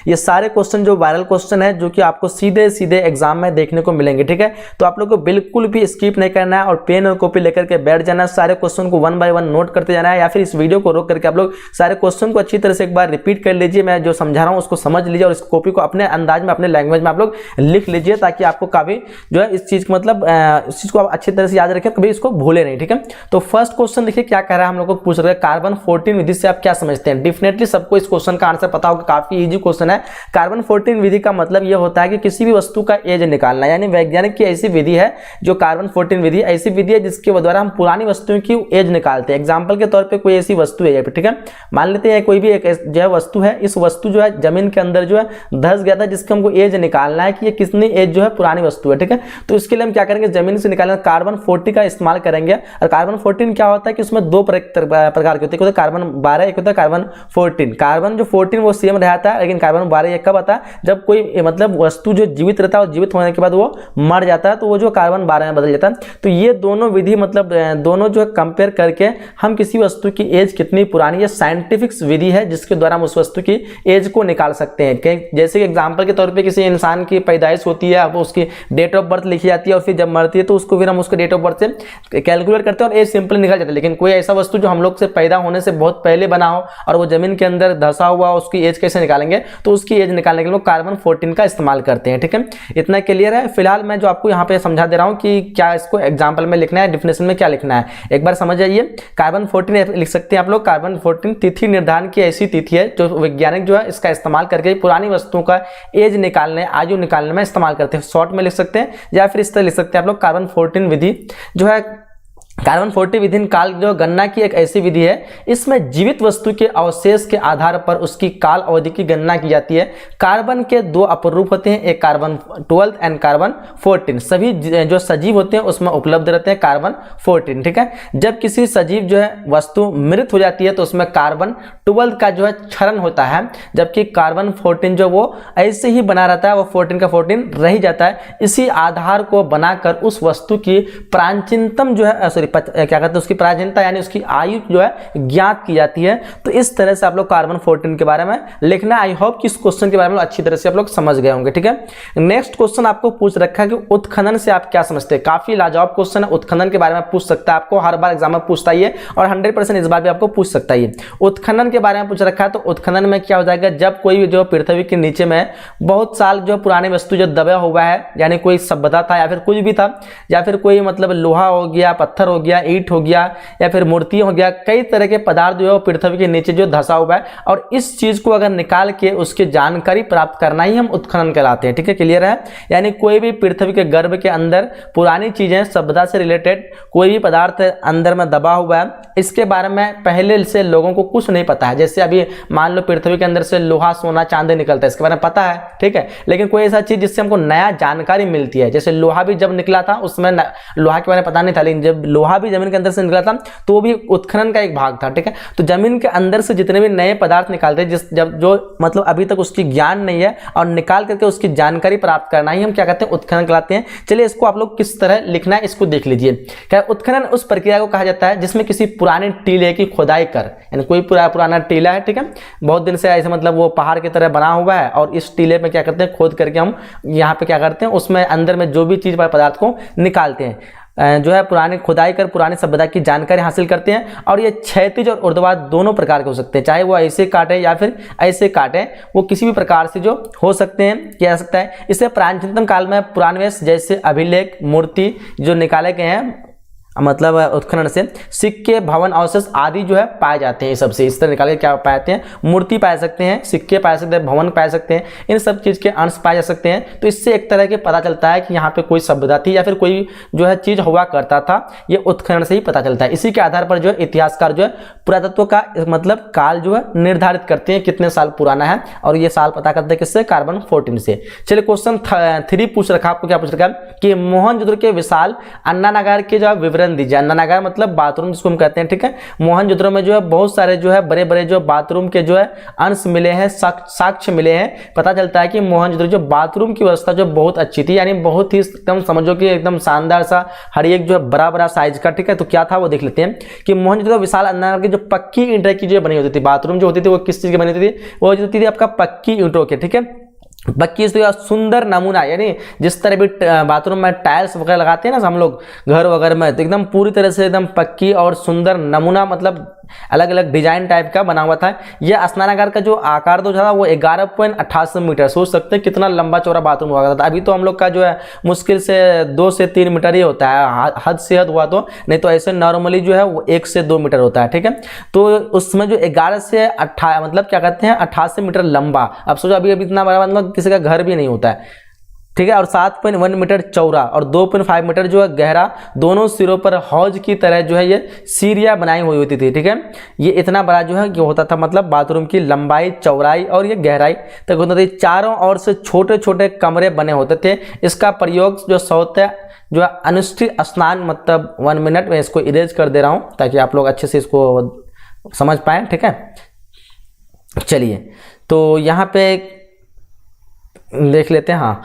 ये सारे क्वेश्चन जो वायरल क्वेश्चन है जो कि आपको सीधे सीधे एग्जाम में देखने को मिलेंगे, ठीक है। तो आप लोग को बिल्कुल भी स्किप नहीं करना है और पेन और कॉपी लेकर के बैठ जाना है, सारे क्वेश्चन को 1 बाय 1 नोट करते जाना है, या फिर इस वीडियो को रोक करके आप लोग सारे क्वेश्चन को अच्छी तरह से एक बार रिपीट कर लीजिए। मैं जो समझा रहा हूँ उसको समझ लीजिए और इस कॉपी को अपने अंदाज में, अपने लैंग्वेज में आप लोग लिख लीजिए, ताकि आपको काफी जो है इस चीज को मतलब इस चीज को आप अच्छी तरह से याद रखें, कभी इसको भूले नहीं, ठीक है। तो फर्स्ट क्वेश्चन देखिए क्या कह रहा है, हम लोग को पूछ रहे हैं कार्बन 14 विधि से आप क्या समझते हैं। डेफिनेटली सबको इस क्वेश्चन का आंसर पता होगा, काफी इजी क्वेश्चन है। कार्बन 14 विधि का मतलब यह होता है कि किसी भी वस्तु का एज निकालना, यानी वैज्ञानिक की ऐसी विधि है जो कार्बन 14 विधि ऐसी विधि है जिसके द्वारा हम पुरानी वस्तुओं की एज निकालते हैं। एग्जांपल के तौर पे कोई ऐसी वस्तु है, ठीक है, मान लेते हैं कोई भी एक जो है वस्तु है, इस वस्तु जो है जमीन के अंदर जो है धंस गया था, जिसका हमको एज निकालना है कि ये कितनी एज जो है पुरानी वस्तु है, ठीक है। तो इसके लिए हम क्या करेंगे, जमीन से निकालना कार्बन 40 का इस्तेमाल करेंगे। और कार्बन 14 क्या होता है कि उसमें दो प्रकार के होते हैं, कार्बन 12, एक होता है कार्बन 14। कार्बन जो 14 वो सेम रहता है, लेकिन कार्बन 12 ये कब आता है, जब कोई मतलब वस्तु जो जीवित रहता है और जीवित होने के बाद वो मर जाता है, तो वो जो कार्बन 12 में बदल जाता है। तो ये दोनों विधि मतलब दोनों जो है कंपेयर करके हम किसी वस्तु की एज कितनी पुरानी, ये साइंटिफिक विधि है जिसके द्वारा हम उस वस्तु की एज को निकाल सकते हैं। जैसे एग्जांपल के तौर पे किसी इंसान की पैदाइश होती है, उसकी डेट ऑफ बर्थ लिखी जाती है और फिर जब मरती है तो उसको फिर हम उसके डेट ऑफ बर्थ से कैलकुलेट करते हैं और एज सिंपल निकल जाता है। लेकिन कोई ऐसा वस्तु जो हम लोग से पैदा होने से बहुत पहले बना हो और वो जमीन के अंदर धंसा हुआ, उसकी एज कैसे निकालेंगे, तो उसकी एज निकालने के लिए कार्बन 14 का इस्तेमाल करते हैं, ठीक है। इतना क्लियर है। फिलहाल मैं जो आपको यहाँ पे समझा दे रहा हूँ कि क्या इसको एग्जाम्पल में लिखना है, डिफिनेशन में क्या लिखना है, एक बार समझ जाइए। कार्बन 14 लिख सकते हैं आप लोग। कार्बन 14 तिथि निर्धारण की ऐसी तिथि है जो वैज्ञानिक जो है इसका इस्तेमाल करके पुरानी वस्तुओं का एज निकालने, आयु निकालने में इस्तेमाल करते हैं। शॉर्ट में लिख सकते हैं या फिर इस तरह लिख सकते हैं आप लोग, कार्बन 14 विधि जो है, कार्बन 14 विधि काल जो गणना की एक ऐसी विधि है, इसमें जीवित वस्तु के अवशेष के आधार पर उसकी काल अवधि की गणना की जाती है। कार्बन के दो अपरूप होते हैं, एक कार्बन 12 एंड कार्बन 14। सभी जो सजीव होते हैं उसमें उपलब्ध रहते हैं कार्बन 14, ठीक है। जब किसी सजीव जो है वस्तु मृत हो जाती है तो उसमें कार्बन 12 का जो है क्षरण होता है, जबकि कार्बन 14 जो वो ऐसे ही बना रहता है, वो 14 का 14 रह ही जाता है। इसी आधार को बनाकर उस वस्तु की प्राचीनतम जो है क्या कहते हैं, उसकी प्राचीनता यानी उसकी आयु जो है ज्ञात की जाती है। तो इस तरह से आप लोग कार्बन 14 के बारे में लिखना। आई होप कि इस क्वेश्चन के बारे में अच्छी तरह से आप लोग समझ गए होंगे, ठीक है। नेक्स्ट क्वेश्चन आपको पूछ रखा है कि उत्खनन से आप क्या समझते हैं। काफी लाजवाब क्वेश्चन है, उत्खनन के बारे में पूछ सकता है आपको, हर बार एग्जाम में पूछता ही है और 100% इस बार भी आपको पूछ सकता है। उत्खनन के बारे में पूछ रखा है, तो उत्खनन में क्या हो जाएगा, जब कोई जो पृथ्वी के नीचे में बहुत साल जो पुरानी वस्तु जो दबा हुआ है, यानी कोई सभ्यता था या फिर कुछ भी था, या फिर कोई मतलब लोहा हो गया, पत्थर हो गया, ईंट हो गया, या फिर मूर्ति हो गया, कई तरह के पदार्थ जो है वो पृथ्वी के नीचे जो धंसा हुआ है, और इस चीज को अगर निकाल के उसकी जानकारी प्राप्त करना ही हम उत्खनन कहलाते हैं, ठीक है। क्लियर है। यानी कोई भी पृथ्वी के गर्भ के अंदर पुरानी चीजें, सभ्यता से रिलेटेड कोई भी पदार्थ अंदर में दबा हुआ है, इसके बारे में पहले से लोगों को कुछ नहीं पता है। जैसे अभी मान लो पृथ्वी के अंदर से लोहा, सोना, चांदी निकलता है, इसके बारे में पता है, ठीक है। लेकिन कोई ऐसा चीज जिससे हमको नया जानकारी मिलती है, जैसे लोहा भी जब निकला था उसमें लोहा के बारे में पता नहीं था, लेकिन जब लोहा भी जमीन के अंदर से निकला था तो वो भी उत्खनन का एक भाग था, ठीक है। तो जमीन के अंदर से जितने भी नए पदार्थ निकालते हैं, जब जो मतलब अभी तक उसकी ज्ञान नहीं है, और निकाल करके उसकी जानकारी प्राप्त करना ही हम क्या कहते हैं, उत्खनन कहलाते हैं। चलिए इसको आप लोग किस तरह लिखना है इसको देख लीजिए। क्या उत्खनन उस प्रक्रिया को कहा जाता है जिसमें किसी पुराने टीले की खुदाई कर, यानी कोई पुराना टीला है, ठीक है, बहुत दिन से ऐसे मतलब वो पहाड़ की तरह बना हुआ है, और इस टीले में क्या करते हैं, खोद करके हम यहाँ पे क्या करते हैं, उसमें अंदर में जो भी चीज पदार्थ को निकालते हैं, जो है पुरानी खुदाई कर पुरानी सभ्यता की जानकारी हासिल करते हैं। और ये क्षैतिज और ऊर्ध्वाधर दोनों प्रकार के हो सकते हैं, चाहे वो ऐसे काटे या फिर ऐसे काटे, वो किसी भी प्रकार से जो हो सकते हैं, किया जा सकता है। इससे प्राचीनतम काल में पुराणवेश जैसे अभिलेख, मूर्ति जो निकाले गए हैं, मतलब उत्खनन से सिक्के, भवन अवशेष आदि जो है पाए जाते हैं। सबसे इस तरह निकाल के क्या पाते हैं, मूर्ति पाए सकते हैं, सिक्के पाए सकते हैं, भवन पाए सकते हैं, इन सब चीज के अंश पाए जा सकते हैं। तो इससे एक तरह के पता चलता है कि यहाँ पे कोई सभ्यता थी या फिर कोई जो है चीज हुआ करता था, ये उत्खनन से ही पता चलता है। इसी के आधार पर जो है इतिहासकार जो है पुरातत्व का मतलब काल जो है निर्धारित करते हैं, कितने साल पुराना है, और ये साल पता करते हैं किससे, कार्बन 14 से। चलिए क्वेश्चन 3 पूछ रखा, आपको क्या पूछ रखा कि मोहनजोदड़ो के विशाल अन्नानगर के जो विवरण विवरण दीजिए। अन्नागार मतलब बाथरूम जिसको हम कहते हैं, ठीक है। मोहनजोदड़ो में जो है बहुत सारे जो है बड़े बड़े जो बाथरूम के जो है अंश मिले हैं, साक्ष्य मिले हैं। पता चलता है कि मोहनजोदड़ो जो बाथरूम की व्यवस्था जो बहुत अच्छी थी, यानी बहुत ही एकदम समझो कि एकदम शानदार सा, हर एक जो है बड़ा बड़ा साइज का, ठीक है। तो क्या था वो देख लेते हैं कि मोहनजोदड़ो विशाल अन्नागार की जो पक्की ईंटों की जो बनी होती थी, बाथरूम जो होती थी वो किस चीज की बनी होती थी, वो जो होती थी आपका पक्की ईंटों के, ठीक है। पक्की सुंदर नमूना, यानी जिस तरह भी बाथरूम में टाइल्स वगैरह लगाते हैं ना हम लोग घर वगैरह में, तो एकदम पूरी तरह से एकदम पक्की और सुंदर नमूना, मतलब अलग अलग डिजाइन टाइप का बना हुआ था। यह स्नानागार का जो आकार तो था वो 11.88 मीटर, सोच सकते हैं कितना लंबा चौड़ा बाथरूम हुआ करता था। अभी तो हम लोग का जो है मुश्किल से 2 से 3 मीटर ही होता है, हद से हद हुआ तो, नहीं तो ऐसे नॉर्मली जो है वो 1 से 2 मीटर होता है, ठीक है। तो उसमें जो 11 से 18 मतलब क्या कहते हैं 88 मीटर लंबा, अब सोचो अभी इतना बड़ा मतलब किसी का घर भी नहीं होता है, ठीक है। और 7.1 मीटर चौड़ा और 2.5 मीटर जो है गहरा, दोनों सिरों पर हौज की तरह जो है ये सीढ़ियां बनाई हुई होती थी, ठीक है। ये इतना बड़ा जो है होता था, मतलब बाथरूम की लंबाई, चौड़ाई और ये गहराई तक होता था। चारों ओर से छोटे छोटे कमरे बने होते थे। इसका प्रयोग जो सौते जो है अनुष्ठित स्नान, मतलब 1 मिनट में इसको इरेज कर दे रहा हूं ताकि आप लोग अच्छे से इसको समझ पाए, ठीक है। चलिए तो यहाँ पे देख लेते हैं। हाँ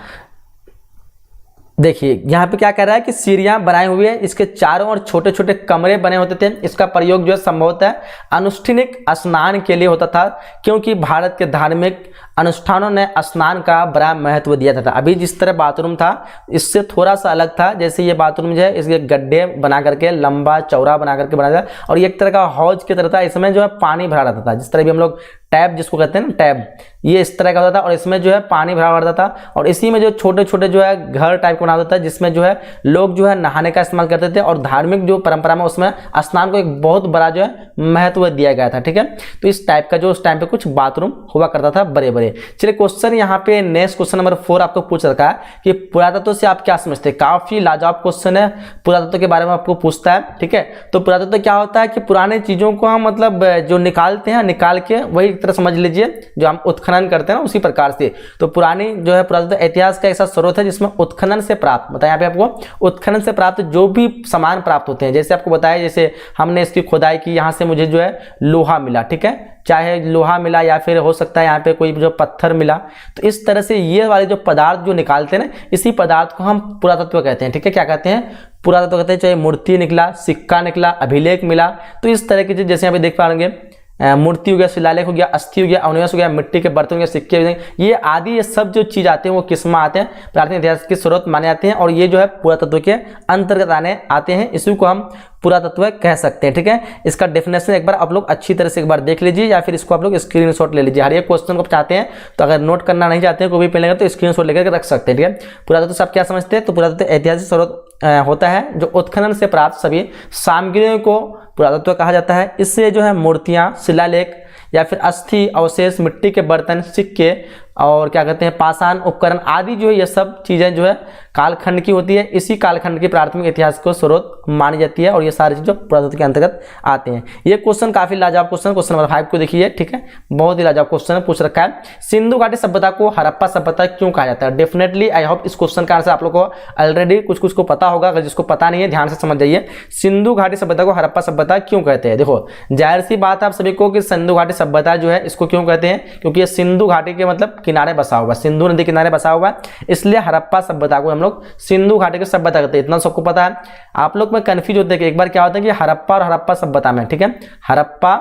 देखिए यहाँ पे क्या कह रहा है कि सीढ़ियां बनाई हुई है, इसके चारों ओर छोटे छोटे कमरे बने होते थे। इसका प्रयोग जो है संभवतः अनुष्ठानिक स्नान के लिए होता था, क्योंकि भारत के धार्मिक अनुष्ठानों ने स्नान का बड़ा महत्व दिया था। अभी जिस तरह बाथरूम था इससे थोड़ा सा अलग था। जैसे ये बाथरूम जो है इसके गड्ढे बना करके लंबा चौड़ा बना करके बनाया था, और एक तरह का हौज की तरह था। इसमें जो है पानी भरा रहता था, जिस तरह भी हम लोग टैब जिसको कहते हैं ना, टैब, ये इस तरह का होता था और इसमें जो है पानी भरा रहता था। और इसी में जो छोटे छोटे जो है घर टाइप का बना होता था, जिसमें जो है लोग जो है नहाने का इस्तेमाल करते थे। और धार्मिक जो परंपरा में उसमें स्नान को एक बहुत बड़ा जो है महत्व दिया गया था, ठीक है। तो इस टाइप का जो उस टाइम पे कुछ बाथरूम हुआ करता था बड़े बड़े। चलिए क्वेश्चन यहाँ पे नेक्स्ट क्वेश्चन नंबर 4 आपको पूछ रखा है कि पुरातत्व से आप क्या समझते हैं। काफी लाजवाब क्वेश्चन है, पुरातत्व के बारे में आपको पूछता है, ठीक है। तो पुरातत्व क्या होता है कि पुराने चीजों को हम मतलब जो निकालते हैं, निकाल के वही एक तरह समझ लीजिए जो हम उत्खनन करते हैं ना, उसी प्रकार से। तो पुरानी जो है पुरातत्व इतिहास का ऐसा स्रोत है जिसमें उत्खनन से प्राप्त, बताया यहाँ पे आपको, उत्खनन से प्राप्त जो भी सामान प्राप्त होते हैं। जैसे आपको बताया, जैसे हमने इसकी खुदाई की, यहाँ से मुझे जो है लोहा मिला, ठीक है, चाहे लोहा मिला या फिर हो सकता है यहाँ पे कोई जो पत्थर मिला। तो इस तरह से ये वाले जो पदार्थ जो निकालते हैं ना, इसी पदार्थ को हम पुरातत्व कहते हैं, ठीक है। क्या कहते हैं, पुरातत्व कहते हैं। चाहे मूर्ति निकला, सिक्का निकला, अभिलेख मिला, तो इस तरह की चीज जैसे यहाँ पे देख पाएंगे, मूर्ति हो गया, शिलालेख हो गया, अस्थि हो गया, अवनिवेश हो गया, मिट्टी के बर्तन हो गया, सिक्के, ये आदि, ये सब जो चीज आते हैं वो किस में आते हैं, प्राचीन इतिहास के स्रोत माने जाते हैं। और ये जो है पुरातत्व के अंतर्गत आते हैं। इसी को हम पुरातत्व कह सकते हैं, ठीक है। इसका डेफिनेशन एक बार आप लोग अच्छी तरह से एक बार देख लीजिए, या फिर इसको आप लोग स्क्रीनशॉट ले लीजिए। हर एक क्वेश्चन को चाहते हैं तो अगर नोट करना नहीं चाहते हैं कोई भी पेन लेकर, तो स्क्रीनशॉट लेकर रख सकते हैं, ठीक है। पुरातत्व से आप क्या समझते हैं, तो पुरातत्व ऐतिहासिक स्रोत होता है जो उत्खनन से प्राप्त सभी सामग्रियों को पुरातत्व कहा जाता है। इससे जो है मूर्तियां, शिलालेख या फिर अस्थि अवशेष, मिट्टी के बर्तन, सिक्के और क्या कहते हैं पाषाण उपकरण आदि जो है ये सब चीजें जो है कालखंड की होती है। इसी कालखंड की प्राथमिक इतिहास को स्रोत मानी जाती है, और ये सारी चीजें पुरातत्व के अंतर्गत आते हैं। ये क्वेश्चन काफी लाजवाब क्वेश्चन, क्वेश्चन नंबर 5 को देखिए, ठीक है। बहुत ही लाजवाब क्वेश्चन पूछ रखा है। सिंधु घाटी सभ्यता को हड़प्पा सभ्यता क्यों कहा जाता है। डेफिनेटली आई होप इस क्वेश्चन का आंसर आप लोग को ऑलरेडी कुछ कुछ को पता होगा, अगर जिसको पता नहीं है ध्यान से समझ जाइए। सिंधु घाटी सभ्यता को हड़प्पा सभ्यता क्यों कहते हैं। देखो जाहिर सी बात आप सभी को कि सिंधु घाटी सभ्यता जो है इसको क्यों कहते हैं, क्योंकि ये सिंधु घाटी के मतलब किनारे बसा हुआ, सिंधु नदी किनारे बसा हुआ है, इसलिए हड़प्पा सभ्यता को हम लोग सिंधु घाटी की सभ्यता कहते हैं। इतना सबको पता है। आप लोग में कंफ्यूज होते हैं कि एक बार क्या होता है कि हड़प्पा और हड़प्पा सभ्यता में, ठीक है, हड़प्पा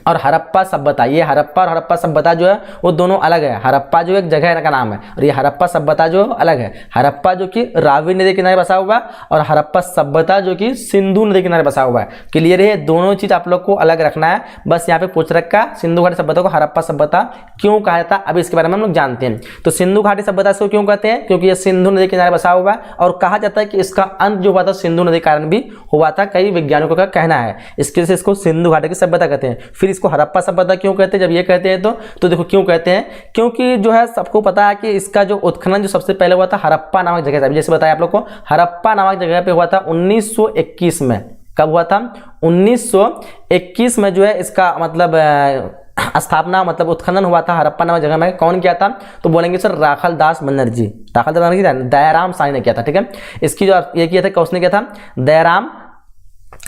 और हड़प्पा सभ्यता, ये हड़प्पा और हड़प्पा सभ्यता जो है वो दोनों अलग है। हड़प्पा जो एक जगह का नाम है और ये हड़प्पा सभ्यता जो अलग है। हड़प्पा जो कि रावी नदी किनारे बसा हुआ है और हड़प्पा सभ्यता जो कि सिंधु नदी किनारे बसा हुआ है। क्लियर है, दोनों चीज आप लोग को अलग रखना है। बस यहाँ पे पूछ रखा सिंधु घाटी सभ्यता को हड़प्पा सभ्यता क्यों कहा जाता है, अभी इसके बारे में हम लोग जानते हैं। तो सिंधु घाटी सभ्यता को क्यों कहते हैं, क्योंकि ये सिंधु नदी किनारे बसा हुआ है, और कहा जाता है कि इसका अंत जो हुआ था सिंधु नदी कारण भी हुआ था, कई वैज्ञानिकों का कहना है। इसके से इसको सिंधु घाटी की सभ्यता कहते हैं। फिर इसको हड़प्पा सभ्यता क्यों कहते हैं, जब ये कहते हैं तो देखो क्यों कहते हैं, क्योंकि जो है सबको पता है कि इसका जो उत्खनन जो सबसे पहले हुआ था हड़प्पा नामक जगह से, जैसे बताया आप लोग को, हड़प्पा नामक जगह पे हुआ था 1921 में। कब हुआ था, 1921 में जो है इसका मतलब स्थापना, मतलब उत्खनन हुआ था हड़प्पा नामक जगह में। कौन किया था, तो बोलेंगे सर राखल दास बनर्जी, राखल दास बनर्जी, दयाराम साहनी ने किया था, ठीक है। इसकी जो ये किया था, किसने किया था, दयाराम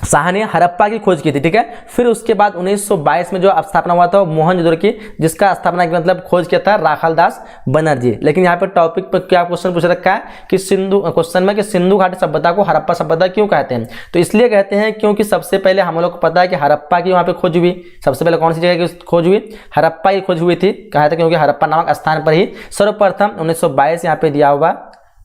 शाह ने हड़प्पा की खोज की थी, ठीक है। फिर उसके बाद 1922 में जो स्थापना हुआ था वो मोहनजोदड़ो की, जिसका स्थापना की मतलब खोज किया था राखालदास बनर्जी। लेकिन यहाँ पर टॉपिक पर क्या क्वेश्चन पूछ रखा है कि क्वेश्चन में कि सिंधु घाटी सभ्यता को हड़प्पा सभ्यता क्यों कहते हैं, तो इसलिए कहते हैं क्योंकि सबसे पहले हम लोग को पता है कि हड़प्पा की वहाँ पे खोज हुई। सबसे पहले कौन सी जगह की खोज हुई, हड़प्पा की खोज हुई थी। कहा था क्योंकि हड़प्पा नामक स्थान पर ही सर्वप्रथम 1922 यहाँ पे दिया हुआ,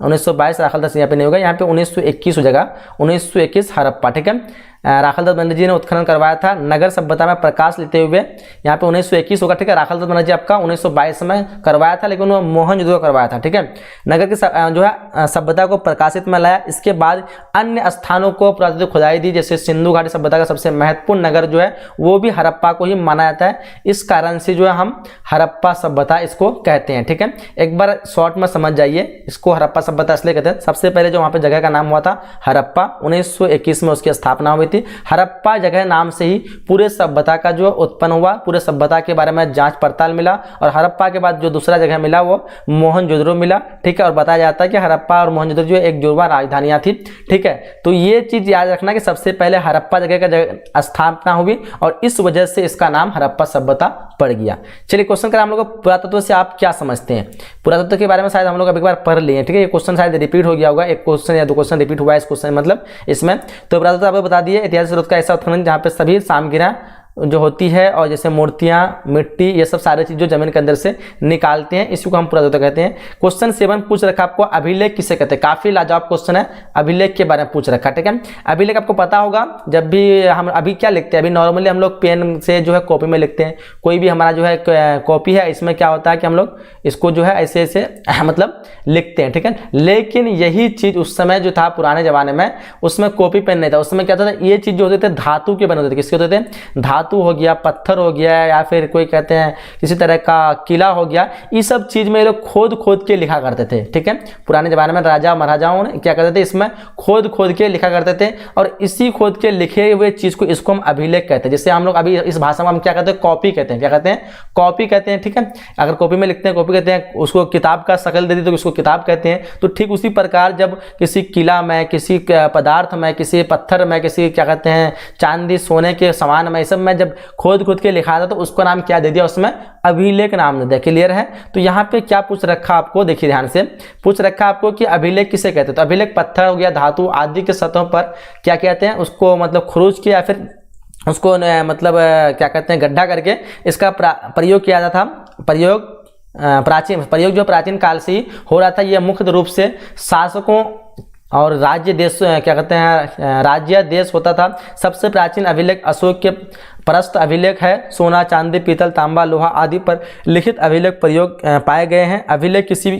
1922 राखालदास यहाँ पे नहीं होगा, यहाँ पे 1921 हो जाएगा, 1921 हड़प्पा, ठीक है। राखालदास बनर्जी ने उत्खनन करवाया था नगर सभ्यता में प्रकाश लेते हुए, यहाँ पे 1921 होगा, ठीक है। राखालदास बनर्जी आपका 1922 में करवाया था, लेकिन वो मोहनजोदड़ो करवाया था, ठीक है। नगर की जो है सभ्यता को प्रकाशित में लाया। इसके बाद अन्य स्थानों को पुरातत्व खुदाई दी, जैसे सिंधु घाटी सभ्यता का सबसे महत्वपूर्ण नगर जो है वो भी हड़प्पा को ही माना जाता है। इस कारण से जो है हम हड़प्पा सभ्यता इसको कहते हैं, ठीक है। एक बार शॉर्ट में समझ जाइए, इसको हड़प्पा सभ्यता इसलिए कहते हैं, सबसे पहले जो वहाँ पे जगह का नाम हुआ था हड़प्पा, 1921 में उसकी स्थापना हुई थी। हड़प्पा जगह नाम से ही पूरे सभ्यता का जो उत्पन्न हुआ, पूरे सभ्यता के बारे में जांच पड़ताल मिला, और हड़प्पा के बाद जो दूसरा जगह मिला वो मोहनजोदड़ो मिला, ठीक है। और बताया जाता है कि हड़प्पा और मोहनजोदड़ो जो एक जुड़वा राजधानियां थी, ठीक है। तो ये चीज याद रखना कि सबसे पहले हड़प्पा जगह का स्थापना हुई और इस वजह से इसका नाम हड़प्पा सभ्यता पड़ गया। चलिए क्वेश्चन करें हम लोग, पुरातत्व से आप क्या समझते हैं। पुरातत्व के बारे में शायद हम लोग एक बार पढ़ लिए, ठीक है। ये क्वेश्चन शायद रिपीट हो गया होगा, एक क्वेश्चन या दो क्वेश्चन रिपीट हुआ है इस क्वेश्चन मतलब इसमें। तो पुरातत्व आपको बता दिए, इतिहास स्रोत का ऐसा उत्खनन जहाँ पे सभी सामग्रियां जो होती है और जैसे मूर्तियां, मिट्टी, ये सब सारे चीज जो जमीन के अंदर से निकालते हैं, इसी को हम पुरातत्व कहते हैं। क्वेश्चन 7 पूछ रखा आपको, अभिलेख किसे कहते हैं। काफी लाजवाब क्वेश्चन है, अभिलेख के बारे में पूछ रखा, ठीक है। अभिलेख आपको पता होगा, जब भी हम अभी क्या लिखते हैं, अभी नॉर्मली हम लोग पेन से जो है कॉपी में लिखते हैं। कोई भी हमारा जो है कॉपी है, इसमें क्या होता है कि हम लोग इसको जो है ऐसे ऐसे मतलब लिखते हैं, ठीक है। लेकिन यही चीज उस समय जो था पुराने जमाने में, उसमें कॉपी पेन नहीं था। उस समय क्या होता था, ये चीज जो होते थे धातु के बने होते थे। किसके होते थे, धातु हो गया, पत्थर हो गया, या फिर कोई कहते हैं किसी तरह का किला हो गया, ये सब चीज में लोग खोद खोद के लिखा करते थे, ठीक है। पुराने जमाने में राजा महाराजाओं ने क्या करते थे, इसमें खोद खोद के लिखा करते थे, और इसी खोद के लिखे हुए चीज को इसको हम अभिलेख कहते हैं। जैसे हम लोग अभी इस भाषा में हम क्या कहते हैं, कॉपी कहते हैं। क्या कहते हैं, कॉपी कहते हैं, ठीक है। अगर कॉपी में लिखते हैं कॉपी कहते हैं, उसको किताब का शक्ल दे दी तो उसको किताब कहते हैं। तो ठीक उसी प्रकार जब किसी किला में, किसी पदार्थ में, किसी पत्थर में, किसी क्या कहते हैं चांदी सोने के सामान में, सब में जब खोद खोद के लिखा था तो उसको नाम क्या दे दिया, उसमें अभिलेख नाम दे दिया। क्लियर है। तो यहाँ पे क्या पूछ रखा आपको, देखिए ध्यान से पूछ रखा आपको कि अभिलेख किसे कहते हैं। तो अभिलेख पत्थर हो गया, धातु आदि के सतहों पर क्या कहते हैं, उसको मतलब खुरूज किया, फिर उसको मतलब क्या कहते हैं गड्ढा करके इसका प्रयोग किया जाता था। प्रयोग जो प्राचीन काल से ही हो रहा था। यह मुख्य रूप से शासकों और राज्य देश क्या कहते हैं राज्य देश होता था। सबसे प्राचीन अभिलेख अशोक के प्रस्थ अभिलेख है। सोना, चांदी, पीतल, तांबा, लोहा आदि पर लिखित अभिलेख प्रयोग पाए गए हैं। अभिलेख किसी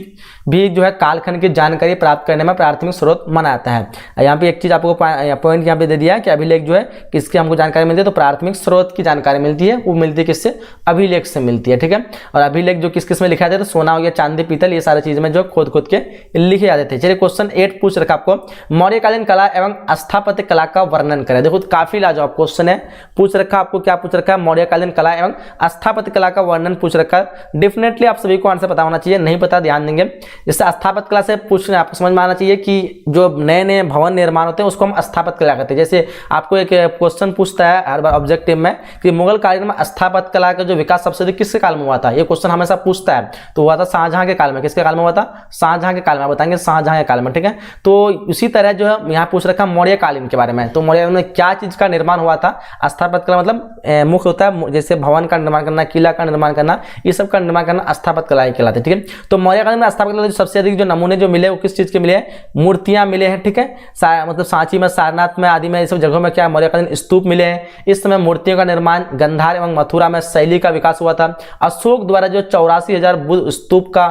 भी जो है कालखंड की जानकारी प्राप्त करने में प्राथमिक स्रोत माना जाता है। यहाँ पे एक चीज आपको पॉइंट यहाँ पे दे दिया है कि अभिलेख जो है किसकी हमको जानकारी मिलती है, तो प्राथमिक स्रोत की जानकारी मिलती है। वो मिलती है किससे, अभिलेख से मिलती है, ठीक है। और अभिलेख जो किस किस में लिखा जाता है, तो सोना हो गया, चांदी, पीतल, ये सारी चीज में जो खोद खोद के लिखे जाते थे। चलिए क्वेश्चन 8 पूछ रखा आपको, मौर्यकालीन कला एवं स्थापत्य कला का वर्णन करें। देखो काफी लाजवाब क्वेश्चन है, पूछ रखा आपको क्या पूछ रखा है, मौर्यकालीन कला एवं स्थापत्य कला का वर्णन पूछ रखा है। डेफिनेटली आप सभी को आंसर पता होना चाहिए, नहीं पता ध्यान देंगे। जैसे स्थापत्य कला से पूछने आपको समझ में आना चाहिए कि जो नए नए भवन निर्माण होते हैं उसको हम स्थापत्य कला कहते हैं। जैसे आपको एक क्वेश्चन पूछता है हर बार ऑब्जेक्टिव में कि मुगल काल में स्थापत्य कला का जो विकास सबसे अधिक किसके काल में हुआ था, ये क्वेश्चन हमेशा पूछता है। तो हुआ था शाहजहां के काल में। किसके काल में हुआ था, शाहजहां के काल में, बताएंगे शाहजहां के काल में, ठीक है। तो उसी तरह जो है यहाँ पूछ रखा मौर्यकालीन के बारे में। तो मौर्यकालीन में क्या चीज का निर्माण हुआ था, स्थापत्य कला मतलब मुख्य होता है जैसे भवन का निर्माण करना, किला का निर्माण करना, ये सब का निर्माण करना स्थापत्य कला कहलाते हैं, ठीक है। तो मौर्यकालीन में स्थापत्य कला सबसे अधिक जो नमूने जो मिले वो किस चीज के मिले हैं, मूर्तियां मिले हैं, ठीक है। मतलब सांची में, सारनाथ में आदि में, इस सब जगहों में क्या मौर्यकालीन स्तूप मिले हैं। इस समय मूर्तियों का निर्माण गंधार एवं मथुरा में शैली का विकास हुआ था। अशोक द्वारा जो 84,000 बुद्ध स्तूप का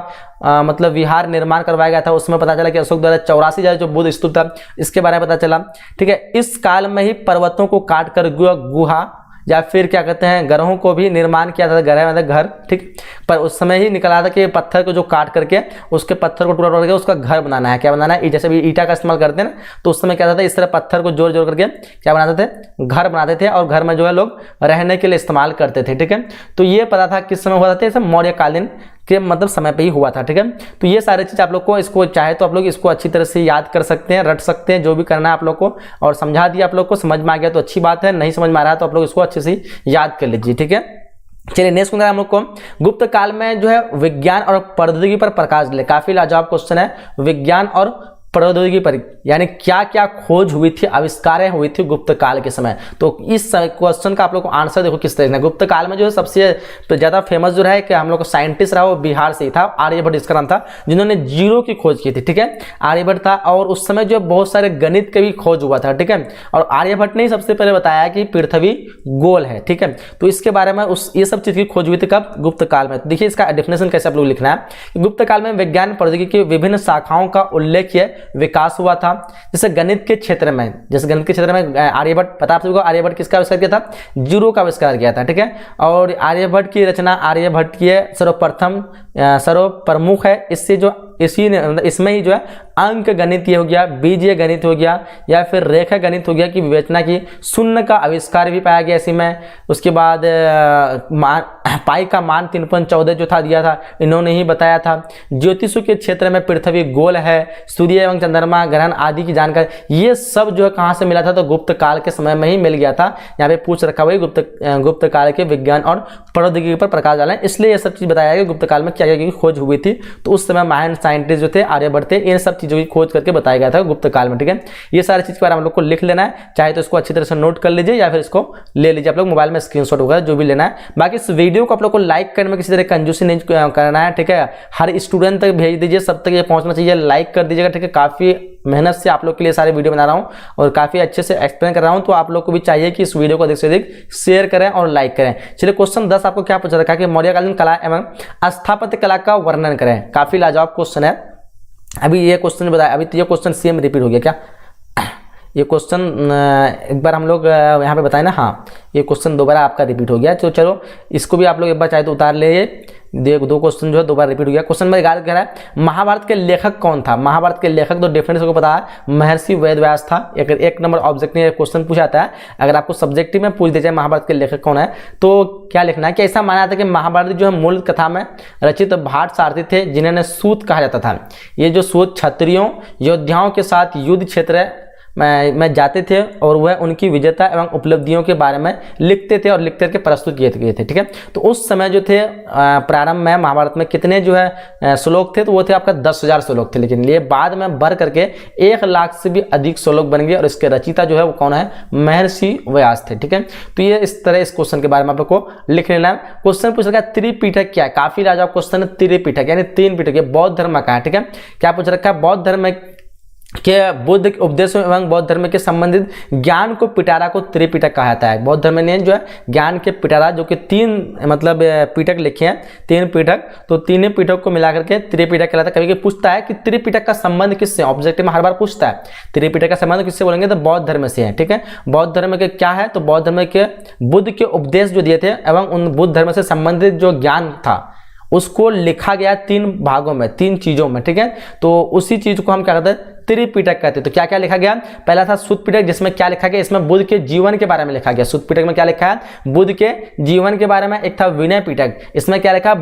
मतलब विहार निर्माण करवाया गया था, उसमें पता चला कि अशोक द्वारा 84,000 जो बुद्ध स्तूप था इसके बारे में पता चला, ठीक है। इस काल में ही पर्वतों को काट कर गुहा या फिर क्या कहते हैं ग्रहों को भी निर्माण किया था। ग्रह मतलब घर, ठीक। पर उस समय ही निकला था कि पत्थर को जो काट करके उसके पत्थर को टुकड़ा करके उसका घर बनाना है। क्या बनाना है, जैसे भी ईटा का इस्तेमाल करते हैं ना, तो उस समय क्या था इस तरह पत्थर को जोड़ जोड़ करके क्या बनाते थे, घर बनाते थे, और घर में जो है लोग रहने के लिए इस्तेमाल करते थे, ठीक है। तो ये पता था किस समय हुआ था, मौर्यकालीन के मतलब समय पे ही हुआ था। ठीक है, तो ये सारी चीज़ आप लोग को, इसको चाहे तो आप लोग इसको अच्छी तरह से याद कर सकते हैं, रट सकते हैं, जो भी करना है आप लोग को, और समझा दिया आप लोग को, समझ में आ गया तो अच्छी बात है, नहीं समझ में आ रहा है तो आप लोग इसको अच्छे से याद कर लीजिए। ठीक है, चलिए नेक्स्ट क्वेश्चन हम लोग को, गुप्त काल में जो है विज्ञान और प्रौद्योगिकी पर प्रकाश डाले। काफी लाजवाब क्वेश्चन है, विज्ञान और प्रौद्योगिकी पर यानी क्या क्या खोज हुई थी, आविष्कारें हुई थी गुप्त काल के समय। तो इस क्वेश्चन का आप लोग को आंसर देखो किस तरह से। गुप्त काल में जो है सबसे ज्यादा फेमस जो है कि हम लोग को साइंटिस्ट रहा वो बिहार से ही था, आर्यभट्ट इसका नाम था, जिन्होंने जीरो की खोज की थी। ठीक है, आर्यभट्ट था, और उस समय जो बहुत सारे गणित के भी खोज हुआ था। ठीक है, और आर्यभट्ट ने ही सबसे पहले बताया कि पृथ्वी गोल है। ठीक है, तो इसके बारे में ये सब चीज की खोज हुई थी कब, गुप्त काल में। देखिए इसका डेफिनेशन कैसे आप लोग लिखना है। गुप्त काल में विज्ञान प्रौद्योगिकी की विभिन्न शाखाओं का उल्लेख्य विकास हुआ था। जैसे गणित के क्षेत्र में, आर्यभट्ट, पता आप सबको आर्यभट्ट किसका आविष्कार किया था, जीरो का आविष्कार किया था। ठीक है, और आर्यभट्ट की रचना, आर्यभट्ट की सर्वप्रमुख है। इससे जो इसमें ही जो है अंक गणित हो गया, बीजीय गणित हो गया, या फिर रेखा गणित हो गया कि विवेचना की शून्य का आविष्कार भी पाया गया इसी में। उसके बाद पाई का मान 3.14 जो था दिया था, इन्होंने ही बताया था। ज्योतिषों के क्षेत्र में पृथ्वी गोल है, सूर्य एवं चंद्रमा ग्रहण आदि की जानकारी, ये सब जो है कहाँ से मिला था, तो गुप्त काल के समय में ही मिल गया था। यहाँ पे पूछ रखा हुआ गुप्त काल के विज्ञान और प्रौद्योगिकी पर प्रकाश डालें, इसलिए ये सब चीज बताया गया गुप्त काल में क्या क्या खोज हुई थी। तो उस समय महान साइंटिस्ट जो थे आर्यभट्ट थे, इन सब चीजों की खोज करके बताया गया था गुप्त काल में। ठीक है, ये सारी चीज के बारे में हम लोग को लिख लेना है, चाहे तो इसको अच्छी तरह से नोट कर लीजिए या फिर इसको ले लीजिए आप लोग मोबाइल में स्क्रीनशॉट वगैरह जो भी लेना है। बाकी इस वीडियो को आप लोग को लाइक करने में किसी तरह कंजूसी नहीं करना है। ठीक है, हर स्टूडेंट तक भेज दीजिए, सब तक ये पहुंचना चाहिए, लाइक कर दीजिएगा। ठीक है, काफी मेहनत से आप लोग के लिए सारे वीडियो बना रहा हूं और काफी अच्छे से एक्सप्लेन कर रहा हूं, तो आप लोग को भी चाहिए कि इस वीडियो को अधिक से अधिक शेयर करें और लाइक करें। चलिए क्वेश्चन 10 आपको क्या पूछा रखा है कि मौर्यकालीन कला एवं स्थापत्य कला का वर्णन करें। काफी लाजवाब क्वेश्चन है। अभी ये क्वेश्चन बताया, अभी तो ये क्वेश्चन सेम रिपीट हो गया क्या, ये क्वेश्चन एक बार हम लोग यहाँ पे बताए ना, हाँ ये क्वेश्चन दोबारा आपका रिपीट हो गया। तो चलो इसको भी आप लोग एक बार चाहे तो उतार ले, दो क्वेश्चन जो है दोबारा रिपीट हो गया। क्वेश्चन में याद करा है महाभारत के लेखक कौन था। महाभारत के लेखक तो डेफिनेटली सबको पता है, महर्षि वेदव्यास था। एक नंबर ऑब्जेक्टिव क्वेश्चन पूछा जाता है, अगर आपको सब्जेक्टिव में पूछ दिया जाए महाभारत के लेखक कौन है तो क्या लिखना है कि ऐसा माना जाता है कि महाभारत जो है मूल कथा में रचित भाट सारथी थे, जिन्हें सूत कहा जाता था। ये जो सूत क्षत्रियों योद्धाओं के साथ युद्ध क्षेत्र में जाते थे और वह उनकी विजेता एवं उपलब्धियों के बारे में लिखते थे और लिख करके प्रस्तुत किए थे। ठीक है, तो उस समय जो थे प्रारंभ में महाभारत में कितने जो है श्लोक थे, तो वो थे आपका 10,000 श्लोक थे, लेकिन ये बाद में बढ़ करके 1 लाख से भी अधिक श्लोक बन गए और इसके रचयिता जो है वो कौन है, महर्षि व्यास थे। ठीक है, तो ये इस तरह इस क्वेश्चन के बारे में आप लोग को लिख लेना है। क्वेश्चन पूछ रखा है त्रिपिटक क्या है, काफी लाजवाब क्वेश्चन है। त्रिपिटक यानी 3 पिटक, ये बौद्ध धर्म का है। ठीक है, क्या पूछ रखा है, बौद्ध धर्म के बुद्ध के उपदेशों एवं बौद्ध धर्म के संबंधित ज्ञान को पिटारा को त्रिपिटक कहा जाता है। बौद्ध धर्म ने जो है ज्ञान के पिटारा जो कि 3 मतलब पिटक लिखे हैं, 3 पिटक, तो 3 पिटक को मिलाकर के त्रिपिटक कहलाता है। कभी कभी पूछता है कि त्रिपिटक का संबंध किससे, ऑब्जेक्टिव में हर बार पूछता है त्रिपिटक का संबंध किससे, बोलेंगे तो बौद्ध धर्म से है। ठीक है, बौद्ध धर्म के क्या है, तो बौद्ध धर्म के बुद्ध के उपदेश जो दिए थे एवं उन बुद्ध धर्म से संबंधित जो ज्ञान था उसको लिखा गया 3 भागों में, 3 चीजों में। ठीक है, तो उसी चीज को हम क्या कहते हैं, त्रिपिटक कहते हैं। तो क्या क्या लिखा गया, पहला था सुत्त पिटक, जिसमें क्या लिखा गया, इसमें बुद्ध के जीवन के बारे में लिखा गया। सुत्त पिटक में क्या लिखा है, बुद्ध के जीवन के बारे में। एक था विनय पिटक, इसमें क्या लिखा,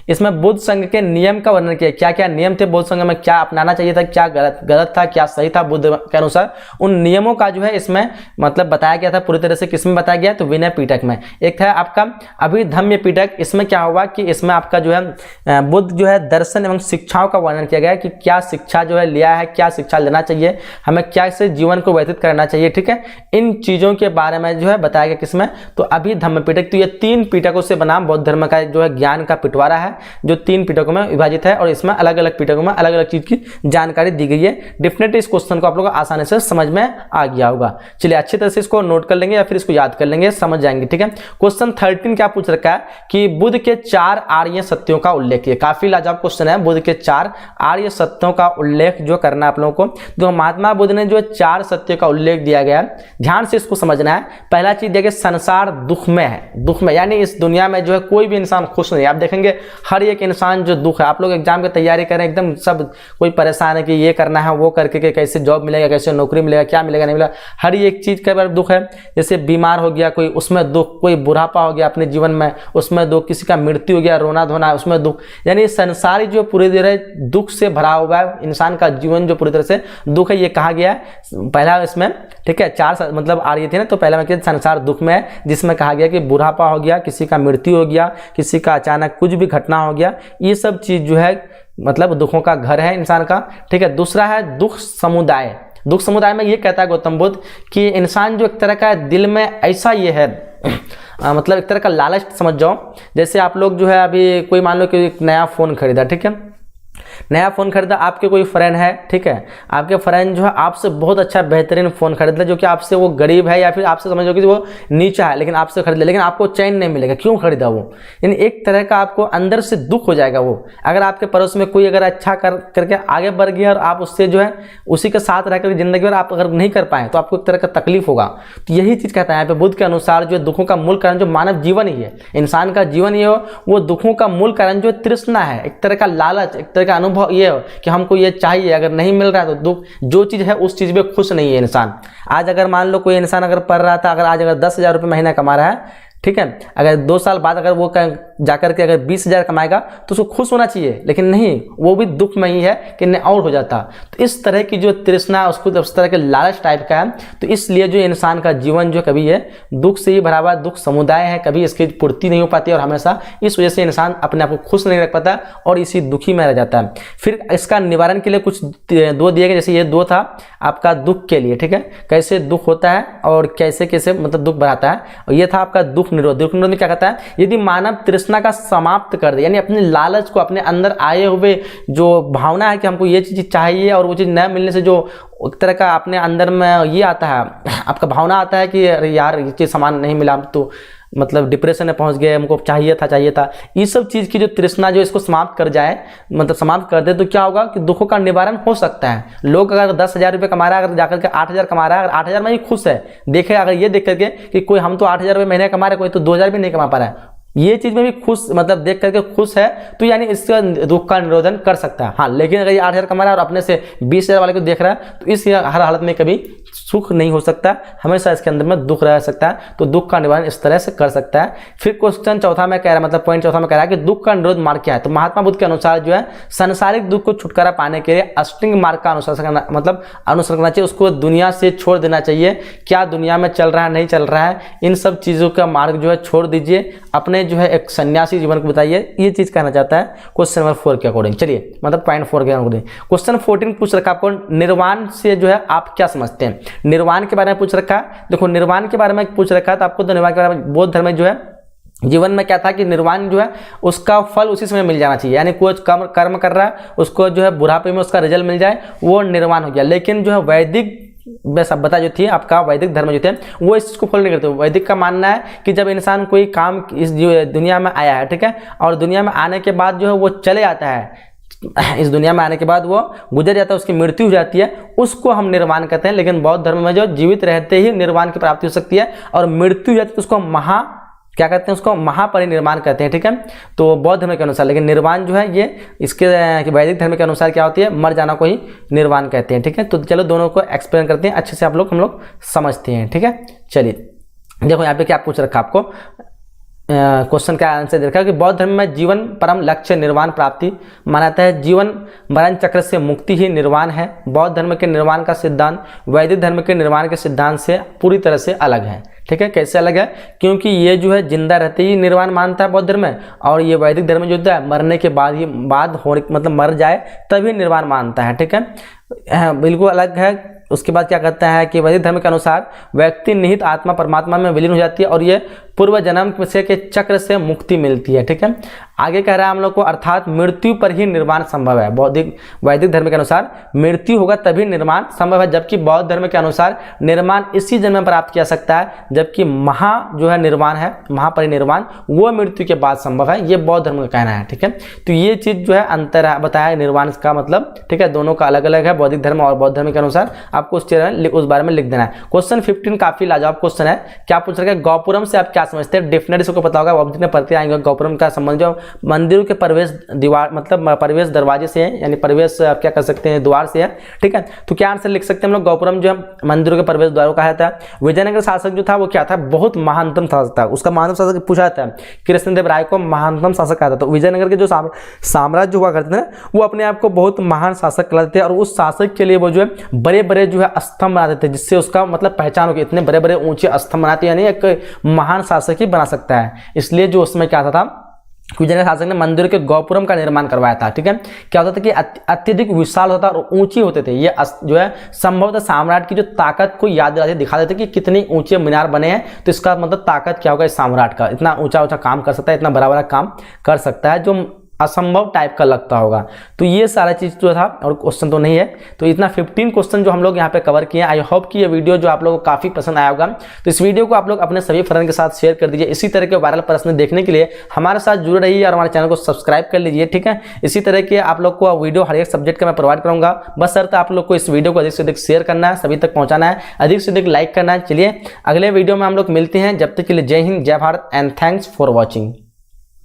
इसमें बुद्ध संघ के नियम का वर्णन किया, क्या क्या नियम थे बुद्ध संघ में, क्या अपनाना चाहिए था, क्या गलत था, क्या सही था बुद्ध के अनुसार, उन नियमों का जो है इसमें मतलब बताया गया था पूरी तरह से। किसमें बताया गया, तो विनय पिटक में। एक था आपका अभिधम्य पिटक, इसमें क्या हुआ कि इसमें आपका जो है बुद्ध जो है दर्शन एवं शिक्षाओं का वर्णन किया गया कि क्या शिक्षा जो है लिया है, क्या शिक्षा लेना चाहिए, हमें क्या से जीवन को व्यतीत करना चाहिए। ठीक है, इन चीजों के बारे में जो है बताया गया किसमें, तो अभिधम्य पिटक। तो ये 3 पिटकों से बना बौद्ध धर्म का जो है ज्ञान का पिटवारा है, जो 3 पिटकों में विभाजित है और इसमें अलग अलग पिटकों में अलग अलग चीज की जानकारी दी गई है। डेफिनेटली इस क्वेश्चन को आप लोग आसानी से समझ में आ गया होगा। चलिए अच्छी तरह से इसको नोट कर लेंगे या फिर इसको याद कर लेंगे, समझ जाएंगे। ठीक है, क्वेश्चन 13 क्या पूछ रखा है कि बुद्ध के 4 आर्य सत्यों का उल्लेख किया। काफी लाजवाब क्वेश्चन है, बुद्ध के 4 आर्य सत्यों का उल्लेख जो करना आप लोगों को। तो महात्मा बुद्ध ने जो 4 सत्य का उल्लेख दिया गया, ध्यान से इसको समझना है। पहला चीज देखिए, संसार दुख में है, दुख में यानी इस दुनिया में जो है कोई भी इंसान खुश नहीं है। आप देखेंगे हर एक इंसान जो दुख है, आप लोग एग्जाम की तैयारी करें, एकदम सब कोई परेशान है कि ये करना है वो करके के कैसे जॉब मिलेगा, कैसे नौकरी मिलेगा, क्या मिलेगा नहीं मिलेगा, हर एक चीज का दुख है। जैसे बीमार हो गया कोई, उसमें दुख, कोई बुढ़ापा हो गया अपने जीवन में, उसमें दुख, किसी का मृत्यु हो गया, रोना धोना, उसमें दुख। यानी संसारी जो पूरी तरह दुख से भरा हुआ है, इंसान का जीवन जो पूरी तरह से दुख है, ये कहा गया है पहला इसमें, ठीक है। 4 मतलब आ रही थी ना, तो पहला में संसार दुख में है, जिसमें कहा गया कि बुढ़ापा हो गया, किसी का मृत्यु हो गया, किसी का अचानक कुछ भी घटना हो गया, ये सब चीज जो है मतलब दुखों का घर है इंसान का, ठीक है। दूसरा है दुख समुदाय। दुख समुदाय में ये कहता है गौतम बुद्ध कि इंसान जो एक तरह का दिल में ऐसा ये है मतलब एक तरह का लालच समझ जाओ। जैसे आप लोग जो है अभी कोई मान लो कि एक नया फ़ोन खरीदा, ठीक है, नया फ़ोन खरीदा, आपके कोई फ्रेंड है, ठीक है, आपके फ्रेंड जो है आपसे बहुत अच्छा बेहतरीन फ़ोन खरीदा, जो कि आपसे वो गरीब है या फिर आपसे समझो कि वो नीचा है, लेकिन आपसे खरीद ले, लेकिन आपको चैन नहीं मिलेगा। क्यों खरीदा वो? यानी एक तरह का आपको अंदर से दुख हो जाएगा वो। अगर आपके पड़ोस में कोई अगर अच्छा करके आगे बढ़ गया और आप उससे जो है उसी के साथ रहकर जिंदगी भर आप अगर नहीं कर पाए तो आपको एक तरह का तकलीफ होगा। तो यही चीज़ कहता है यहाँ पे बुद्ध के अनुसार, जो दुखों का मूल कारण जो मानव जीवन ही है, इंसान का जीवन ही हो, वो दुखों का मूल कारण जो तृष्णा है, एक तरह का लालच, एक तरह का अनुभव ये हो कि हमको ये चाहिए, अगर नहीं मिल रहा है तो दुख, जो चीज़ है उस चीज़ में खुश नहीं है इंसान। आज अगर मान लो कोई इंसान अगर पढ़ रहा था, अगर आज अगर 10,000 रुपये महीना कमा रहा है, ठीक है, अगर 2 साल बाद अगर वो जाकर के अगर 20,000 कमाएगा तो उसको खुश होना चाहिए, लेकिन नहीं, वो भी दुख में ही है कि नहीं और हो जाता। तो इस तरह की जो तृष्णा, उसको उस तरह के लालच टाइप का है। तो इसलिए जो इंसान का जीवन जो कभी है दुख से ही भरा हुआ, दुख समुदाय है, कभी इसकी पूर्ति नहीं हो पाती और हमेशा इस वजह से इंसान अपने आप को खुश नहीं रख पाता और इसी दुखी में रह जाता है। फिर इसका निवारण के लिए कुछ 2 दिए गए, जैसे ये 2 था आपका दुख के लिए, ठीक है, कैसे दुख होता है और कैसे कैसे मतलब दुख बढ़ाता है, और ये था आपका दुख निरोध। दुख निरोध में क्या कहता है, यदि मानव तृष्णा का समाप्त कर दे, यानी अपने लालच को, अपने अंदर आए हुए जो भावना है कि हमको ये चीज़ चाहिए और वो चीज़ न मिलने से जो एक तरह का अपने अंदर में ये आता है, आपका भावना आता है कि अरे यार ये चीज़ सामान नहीं मिला तो मतलब डिप्रेशन में पहुंच गए, हमको चाहिए था, ये सब चीज़ की जो तृष्णा जो इसको समाप्त कर जाए, मतलब समाप्त कर दे, तो क्या होगा कि दुखों का निवारण हो सकता है। लोग अगर 10,000 रुपये कमा रहा है, अगर जाकर के 8,000 कमा रहा है, अगर 8,000 में ही खुश है, देखे अगर ये देख करके कि कोई हम तो 8,000 रुपये महीने कमा रहे, कोई तो 2,000 भी नहीं कमा पा रहा है, ये चीज़ में भी खुश, मतलब देख करके खुश है, तो यानी इसका दुख का निरोधन कर सकता है। हाँ, लेकिन अगर ये 8,000 कमा रहा है और अपने से 20,000 वाले को देख रहा है, तो इस हर हालत में कभी सुख नहीं हो सकता, हमेशा इसके अंदर में दुख रह सकता है। तो दुख का निवारण इस तरह से कर सकता है। फिर क्वेश्चन चौथा में कह रहा है, मतलब पॉइंट चौथा में कह रहा है कि दुख का निरोध मार्ग क्या है। तो महात्मा बुद्ध के अनुसार जो है सांसारिक दुख को छुटकारा पाने के लिए अष्टांग मार्ग का अनुसरण करना, मतलब अनुसरण करना चाहिए, उसको दुनिया से छोड़ देना चाहिए। क्या दुनिया में चल रहा है नहीं चल रहा है, इन सब चीज़ों का मार्ग जो है छोड़ दीजिए, अपने जो है एक सन्यासी जीवन को बताइए, ये चीज़ कहना चाहता है क्वेश्चन नंबर 4 के अकॉर्डिंग। चलिए, मतलब पॉइंट 4 के अकॉर्डिंग क्वेश्चन 14 पूछ रखा आपको, निर्वाण से जो है आप क्या समझते हैं। निर्वाण के बारे में पूछ रखा है। देखो, निर्वाण के बारे में पूछ रखा है तो आपको तो निर्वाण के बारे में बौद्ध धर्म में जो है जीवन में क्या था कि निर्वाण जो है उसका फल उसी समय मिल जाना चाहिए, यानी कोई कर्म कर रहा है उसको जो है बुढ़ापे में उसका रिजल्ट मिल जाए, वो निर्वाण हो गया। लेकिन जो है वैदिक सभ्यता जो थी, आपका वैदिक धर्म जो थे, वो इस चीज़ को फॉलो नहीं करते। वैदिक का मानना है कि जब इंसान कोई काम इस दुनिया में आया है, ठीक है, और दुनिया में आने के बाद जो है वो चले आता है, इस दुनिया में आने के बाद वो गुजर जाता है, उसकी मृत्यु हो जाती है, उसको हम निर्वाण कहते हैं। लेकिन बौद्ध धर्म में जो जीवित रहते ही निर्वाण की प्राप्ति हो सकती है और मृत्यु हो जाती है तो उसको क्या कहते हैं, उसको महापरिनिर्वाण कहते हैं, ठीक है। तो बौद्ध धर्म के अनुसार, लेकिन निर्वाण जो है ये इसके वैदिक धर्म के अनुसार क्या होती है, मर जाना को ही निर्वाण कहते हैं, ठीक है। तो चलो दोनों को एक्सप्लेन करते हैं अच्छे से, हम लोग समझते हैं, ठीक है। चलिए देखो यहाँ पे क्या पूछ रखा आपको, क्वेश्चन का आंसर देखा कि बौद्ध धर्म में जीवन परम लक्ष्य निर्वाण प्राप्ति मानता है। जीवन मरण चक्र से मुक्ति ही निर्वाण है। बौद्ध धर्म के निर्वाण का सिद्धांत वैदिक धर्म के निर्वाण के सिद्धांत से पूरी तरह से अलग है, ठीक है। कैसे अलग है, क्योंकि ये जो है जिंदा रहते ही निर्वाण मानता है बौद्ध धर्म में, और ये वैदिक धर्म जो होता है मरने के बाद होने, मतलब मर जाए तभी निर्वाण मानता है, ठीक है, बिल्कुल अलग है। उसके बाद क्या कहता है कि वैदिक धर्म के अनुसार व्यक्ति निहित आत्मा परमात्मा में विलीन हो जाती है और ये पूर्व जन्म से के चक्र से मुक्ति मिलती है, ठीक है। आगे कह रहा है हम लोग को, अर्थात मृत्यु पर ही निर्वाण संभव है। बौद्धिक वैदिक धर्म के अनुसार मृत्यु होगा तभी निर्वाण संभव है, जबकि बौद्ध धर्म के अनुसार निर्वाण इसी जन्म में प्राप्त किया सकता है, जबकि जो है निर्वाण है, महापरिनिर्वाण, वो मृत्यु के बाद संभव है। ये बौद्ध धर्म का कहना है, ठीक है। तो ये चीज जो है अंतर बताया निर्वाण का मतलब, ठीक है, दोनों का अलग अलग है, बौद्धिक धर्म और बौद्ध धर्म के अनुसार। आपको उस बारे में लिख देना है। क्वेश्चन 15 काफी लाजवाब क्वेश्चन है। क्या पूछ रहा है, गौपुरम से आप क्या समझते हैं? डेफिनेटली सबको पता होगा, ऑब्जेक्ट में पढ़ते आएंगे। गौपुरम का संबंध जो मंदिरों के प्रवेश दीवार, मतलब प्रवेश दरवाजे से है, यानी प्रवेश आप क्या कर सकते हैं, द्वार से है, ठीक है। तो क्या आंसर लिख सकते हैं हम लोग? गौपुरम जो है मंदिरों के प्रवेश द्वारों का था। विजयनगर शासक जो था वो क्या था? बहुत महानतम शासक था। उसका महानतम शासक पूछा था, कृष्णदेव राय को महानतम शासक कहा था। तो विजयनगर के जो साम्राज्य हुआ करते थे वो अपने आप को बहुत महान शासक कहलाते थे, और उस शासक के लिए वो जो है बड़े बड़े जो है स्तंभ बनाते थे, जिससे उसका मतलब पहचान हो कि इतने बड़े बड़े ऊंचे स्तंभ बनाते, यानी एक महान शासक ही बना सकता है। इसलिए जो उसमें क्या था विजयनगर शासक ने मंदिर के गौपुरम का निर्माण करवाया था, ठीक है। क्या होता था कि अत्यधिक विशाल होता और ऊंची होते थे। ये जो है संभवतः सम्राट की जो ताकत को याद दिखा देते कि कितने ऊंचे मीनार बने हैं, तो इसका मतलब ताकत क्या होगा, इस सम्राट का इतना ऊंचा ऊंचा काम कर सकता है, इतना बड़ा बड़ा काम कर सकता है, जो असंभव टाइप का लगता होगा। तो ये सारा चीज जो था, और क्वेश्चन तो नहीं है। तो इतना 15 क्वेश्चन जो हम लोग यहाँ पे कवर किए। आई होप कि ये वीडियो जो आप लोगों को काफी पसंद आया होगा। तो इस वीडियो को आप लोग अपने सभी फ्रेंड के साथ शेयर कर दीजिए। इसी तरह के वायरल प्रश्न देखने के लिए हमारे साथ जुड़े रहिए और हमारे चैनल को सब्सक्राइब कर लीजिए, ठीक है। इसी तरह के आप लोग को वीडियो हर एक सब्जेक्ट का मैं प्रोवाइड करूंगा, बस शर्त आप लोग को इस वीडियो को अधिक से अधिक शेयर करना है, सभी तक पहुंचाना है, अधिक से अधिक लाइक करना है। चलिए अगले वीडियो में हम लोग मिलते हैं, जब तक के लिए जय हिंद, जय Bharat and thanks for watching.